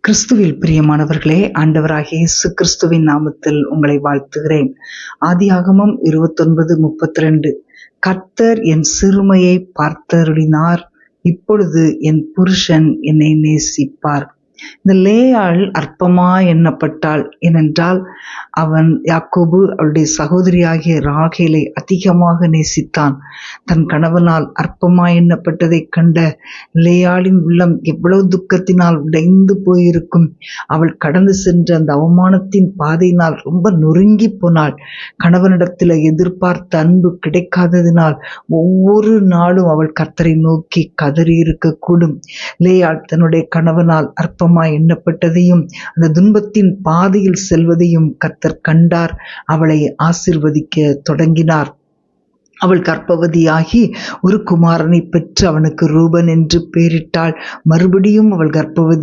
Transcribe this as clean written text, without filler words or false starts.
கிறிஸ்துவில் பிரியமானவர்களே, ஆண்டவராகிய இயேசு கிறிஸ்துவின் நாமத்தில் உங்களை வாழ்த்துகிறேன். ஆதியாகமம் 29:32. கர்த்தர் என் சிறுமையை பார்த்தருளினார், இப்பொழுது என் புருஷன் என்னை நேசிப்பார். இந்த லேயாள் அற்பமா எண்ணப்பட்டாள். ஏனென்றால் யாக்கோபு அவளுடைய சகோதரியாகிய ராகேலை அதிகமாக நேசித்தான். தன் கணவனால் அற்பமா எண்ணப்பட்டதைக் கண்ட லேயாளின் உள்ளம் எவ்வளவு துக்கத்தினால் உடைந்து போயிருக்கும். அவள் கடந்து சென்ற அந்த அவமானத்தின் பாதையினால் ரொம்ப நொறுங்கி போனாள். கணவனிடத்தில் எதிர்பார்த்த அன்பு கிடைக்காததினால் ஒவ்வொரு நாளும் அவள் கர்த்தரை நோக்கி கதறி இருக்கக்கூடும். லேயாள் தன்னுடைய கணவனால் அற்பமாய் எண்ணப்பட்டதையும் அந்த துன்பத்தின் பாதையில் செல்வதையும் கர்த்தர் கண்டார். அவளை ஆசீர்வதிக்க தொடங்கினார். அவள் கர்ப்பவதியாகி ஒரு குமாரனை பெற்று அவனுக்கு ரூபன் என்று பெயரிட்டாள். மறுபடியும் அவள் கர்ப்பவதி